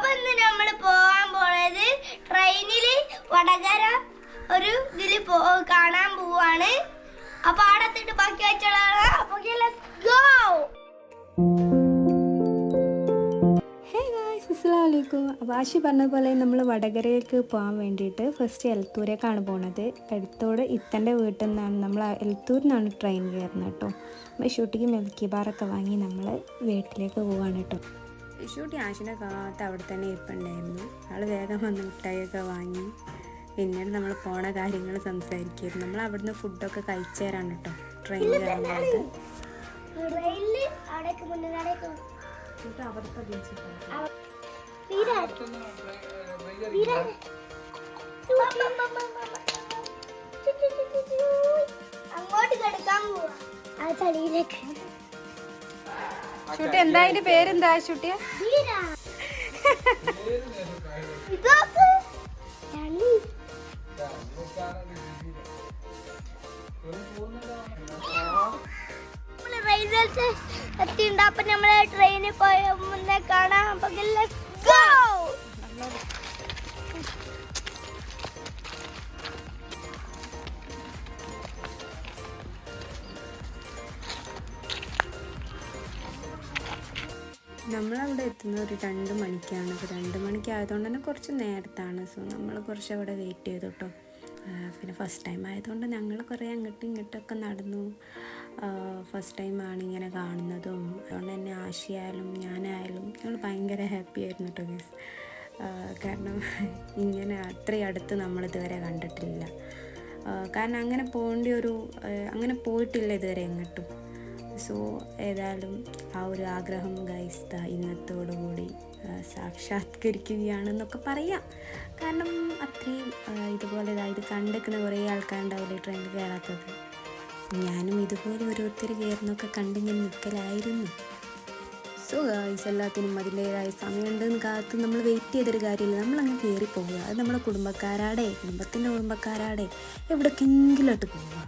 അപ്പൊ ഇന്ന് നമ്മള് പോവാൻ പോണത് ട്രെയിനില് വടകര ഒരു ഇതില് കാണാൻ പോവാണ്. അപ്പൊ ആടത്തിട്ട് ബാക്കി വെച്ചാണ്. അപ്പൊ അസ്സലാമലൈക്കും. അപ്പോൾ ആശി പറഞ്ഞ പോലെ നമ്മൾ വടകരയിലേക്ക് പോകാൻ വേണ്ടിയിട്ട് ഫസ്റ്റ് എലത്തൂരേക്കാണ് പോണത്. എലത്തൂർ ഇത്തൻ്റെ വീട്ടിൽ നിന്നാണ് നമ്മൾ എലത്തൂരിൽ നിന്നാണ് ട്രെയിൻ കയറുന്നത് കേട്ടോ. ഷൂട്ടിക്ക് മിൽക്കി ബാറൊക്കെ വാങ്ങി നമ്മൾ വീട്ടിലേക്ക് പോവാണ് കേട്ടോ. ഷൂട്ടി ആശിനെ കാത്ത് അവിടെ തന്നെ ഇരിപ്പുണ്ടായിരുന്നു. ആൾ വേഗം വന്ന് മിഠായിയൊക്കെ വാങ്ങി പിന്നീട് നമ്മൾ പോണ കാര്യങ്ങൾ സംസാരിക്കുമായിരുന്നു. നമ്മൾ അവിടുന്ന് ഫുഡൊക്കെ കഴിച്ചു തരാണ് കേട്ടോ ട്രെയിൻ കയറാൻ പോയത്. അങ്ങോട്ട് കിടക്കാൻ പോവാ ആ തടിയിലേക്ക്. ഷൂട്ടി എന്താ അതിന്റെ പേരെന്താ ഷൂട്ടിയ? എത്തിണ്ട്. അപ്പൊ നമ്മള് ട്രെയിനിൽ പോയ മുന്നേ കാണാം. അപ്പൊ let's go. നമ്മളവിടെ എത്തുന്നത് ഒരു 2 മണിക്കാണ്. അപ്പോൾ 2 മണിക്ക് ആയതുകൊണ്ട് തന്നെ കുറച്ച് നേരത്താണ്. സോ നമ്മൾ കുറച്ച് അവിടെ വെയിറ്റ് ചെയ്തു കേട്ടോ. പിന്നെ ഫസ്റ്റ് ടൈം ആയതുകൊണ്ട് ഞങ്ങൾ കുറേ അങ്ങോട്ടും ഇങ്ങോട്ടൊക്കെ നടന്നു. ഫസ്റ്റ് ടൈമാണ് ഇങ്ങനെ കാണുന്നതും. അതുകൊണ്ട് തന്നെ ആശയായാലും ഞാനായാലും ഞങ്ങൾ ഭയങ്കര ഹാപ്പി ആയിരുന്നു കേട്ടോ ഗൈസ്. കാരണം ഇങ്ങനെ അത്രയും അടുത്ത് നമ്മളിതുവരെ കണ്ടിട്ടില്ല. കാരണം അങ്ങനെ പോയിട്ടില്ല ഇതുവരെ എങ്ങോട്ടും. സോ ഏതായാലും ആ ഒരു ആഗ്രഹം ഗൈസ് ഇന്നത്തോടുകൂടി സാക്ഷാത്കരിക്കുകയാണെന്നൊക്കെ പറയാം. കാരണം അത്രയും ഇതുപോലെ ഇത് കണ്ടിരിക്കുന്ന കുറേ ആൾക്കാരുണ്ടാവില്ലേ ട്രെയിനിൽ കയറാത്തത്. ഞാനും ഇതുപോലെ ഓരോരുത്തർ കയറുന്നൊക്കെ കണ്ടിങ്ങനെ നിൽക്കലായിരുന്നു. സോ ഗൈസ് എല്ലാത്തിനും അതിൻ്റേതായ സമയമുണ്ടെന്ന് കാത്ത് നമ്മൾ വെയിറ്റ് ചെയ്തൊരു കാര്യമില്ല. നമ്മളങ്ങ് കയറിപ്പോവുക. അത് നമ്മളെ കുടുംബത്തിൻ്റെ കുടുംബക്കാരാടെ എവിടേക്കെങ്കിലോട്ട് പോവുക.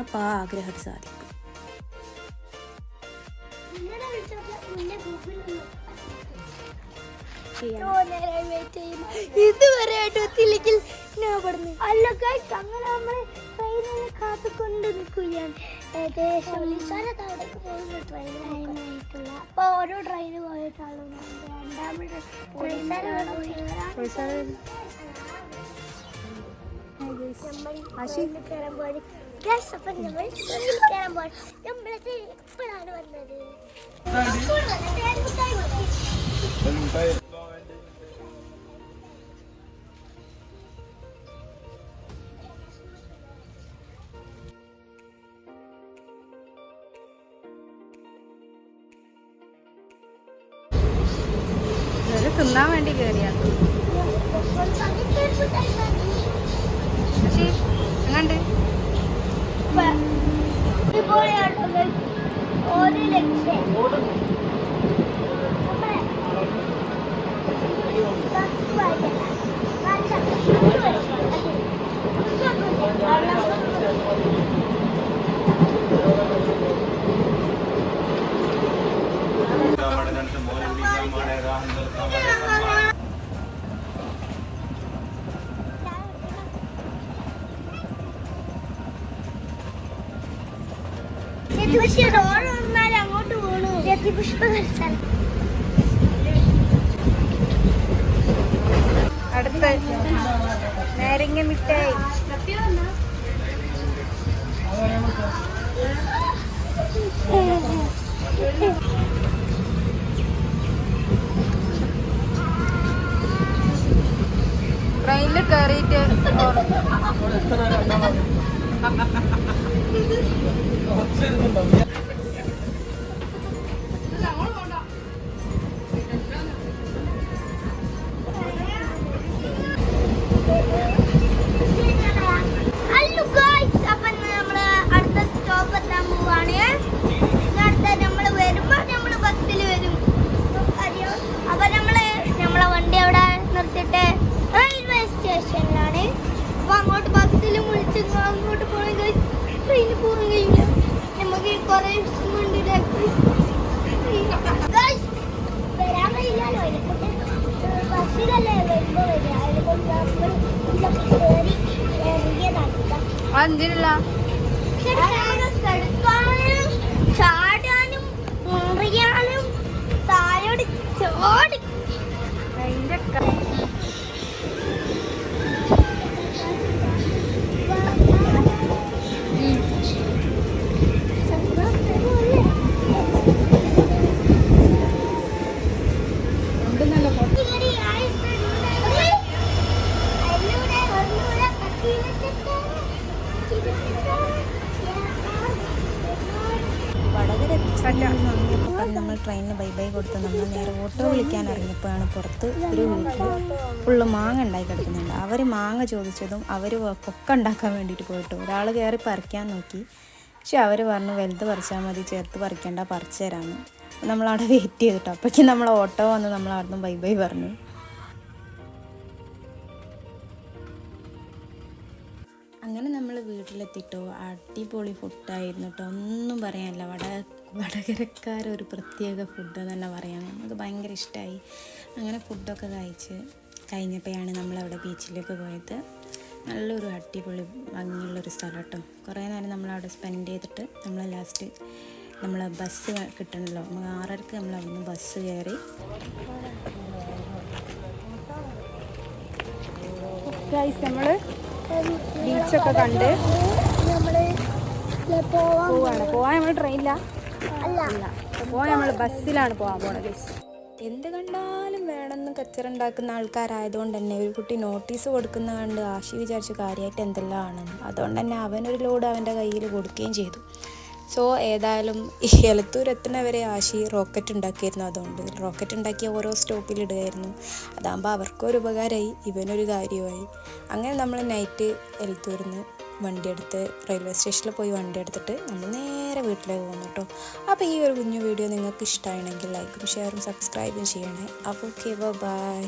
അപ്പോൾ ആ ആഗ്രഹം സാധിക്കും. ഇതുവരെ എത്തിയില്ലെങ്കിൽ ഞാൻ പറഞ്ഞു. അല്ല ഗൈസ്, അങ്ങനെ നമ്മൾ ട്രെയിനിനെ കാത്തുകൊണ്ട് നിൽക്കുകയാണ്. ഏകദേശം അവിടേക്ക് പോകുന്ന ട്രെയിനായിട്ടുള്ള. അപ്പൊ ഓരോ ട്രെയിന് പോയിട്ടാണ് രണ്ടാമത് കയറാൻ പോയി. അപ്പൊ നമ്മൾ കയറാൻ പോയി. നമ്മളൊക്കെ എപ്പോഴാണ് വന്നത്? തിന്നാൻ വേണ്ടി കയറിയാണ്. പക്ഷേ എങ്ങണ്ട് ഒരു ലക്ഷം അങ്ങോട്ട് പോണു. പുഷ്പ കളിച്ചാൽ അടുത്ത നാരങ്ങ മിഠായി. ട്രെയിനിൽ കയറിയിട്ട് റെയിൽവേ സ്റ്റേഷനിലാണ്. അപ്പൊ അങ്ങോട്ട് ബസ്സിൽ വിളിച്ച് അങ്ങോട്ട് പോകണം. ട്രെയിനിൽ പോകാൻ കഴിയില്ല. നമുക്ക് കുറേ എന്തിനില്ല ചാടാനും മുറിയാനും താഴോട് ചോടി നമ്മൾ ട്രെയിനിന് ബൈ ബൈ കൊടുത്ത് നമ്മൾ നേരെ ഓട്ടോ വിളിക്കാൻ ഇറങ്ങിയപ്പോഴാണ് പുറത്ത് ഒരു വീട്ടിൽ ഫുള്ള് മാങ്ങ ഉണ്ടായി കിടക്കുന്നുണ്ട്. അവർ മാങ്ങ ചോദിച്ചതും അവർ പൊക്ക ഉണ്ടാക്കാൻ വേണ്ടിയിട്ട് പോയിട്ടു. ഒരാൾ കയറി പറിക്കാൻ നോക്കി, പക്ഷെ അവർ പറഞ്ഞു വലുത് പറിച്ചാൽ മതി, ചേർത്ത് പറിക്കേണ്ട, പറിച്ചു തരാമെന്ന്. നമ്മളവിടെ വെയിറ്റ് ചെയ്തിട്ടോ. അപ്പോഴേക്കും നമ്മൾ ഓട്ടോ വന്ന് നമ്മൾ അവിടുന്ന് ബൈ ബൈ പറഞ്ഞു. അങ്ങനെ നമ്മൾ വീട്ടിലെത്തിയിട്ടോ. അടിപൊളി ഫുഡായിരുന്നു കേട്ടോ, ഒന്നും പറയാനില്ല. വടകരക്കാരൊരു പ്രത്യേക ഫുഡ് തന്നെ പറയാം. നമുക്ക് ഭയങ്കര ഇഷ്ടമായി. അങ്ങനെ ഫുഡൊക്കെ കഴിഞ്ഞപ്പോഴാണ് നമ്മളവിടെ ബീച്ചിലേക്ക് പോയത്. നല്ലൊരു അടിപൊളി ഭംഗിയുള്ളൊരു സ്ഥലം കേട്ടോ. കുറേ നേരം നമ്മളവിടെ സ്പെൻഡ് ചെയ്തിട്ട് നമ്മൾ ലാസ്റ്റ് ബസ് കിട്ടണമല്ലോ, 6:30 നമ്മൾ അവിടുന്ന് ബസ് കയറി. നമ്മൾ ബീച്ചൊക്കെ കണ്ട് പോവാൻ നമ്മൾ ട്രെയിനിലാണ് പോവാൻ, നമ്മൾ ബസ്സിലാണ് പോകാൻ പോണത്. എന്ത് കണ്ടാലും വേണമെന്ന് കച്ചറുണ്ടാക്കുന്ന ആൾക്കാരായതുകൊണ്ട് തന്നെ ഒരു കുട്ടി നോട്ടീസ് കൊടുക്കുന്ന കണ്ട് ആശി വിചാരിച്ച കാര്യമായിട്ട് എന്തെല്ലാം ആണെന്ന്. അതുകൊണ്ട് തന്നെ അവനൊരു ലോഡ് അവൻ്റെ കയ്യിൽ കൊടുക്കുകയും ചെയ്തു. സോ ഏതായാലും ഈ എലത്തൂർ എത്തുന്നവരെ ആശി റോക്കറ്റ് ഉണ്ടാക്കിയിരുന്നു. അതുകൊണ്ട് റോക്കറ്റ് ഉണ്ടാക്കി ഓരോ സ്റ്റോപ്പിലിടുകയായിരുന്നു. അതാകുമ്പോൾ അവർക്കൊരു ഉപകാരമായി, ഇവനൊരു കാര്യമായി. അങ്ങനെ നമ്മൾ നൈറ്റ് എലത്തൂരിൽ നിന്ന് വണ്ടിയെടുത്ത് റെയിൽവേ സ്റ്റേഷനിൽ പോയി വണ്ടി എടുത്തിട്ട് നമ്മൾ നേരെ വീട്ടിലേക്ക് പോകുന്നു കേട്ടോ. അപ്പോൾ ഈ ഒരു കുഞ്ഞു വീഡിയോ നിങ്ങൾക്ക് ഇഷ്ടമാണെങ്കിൽ ലൈക്കും ഷെയറും സബ്സ്ക്രൈബും ചെയ്യണേ. അപ്പോൾ ഓക്കെ, ബൈ.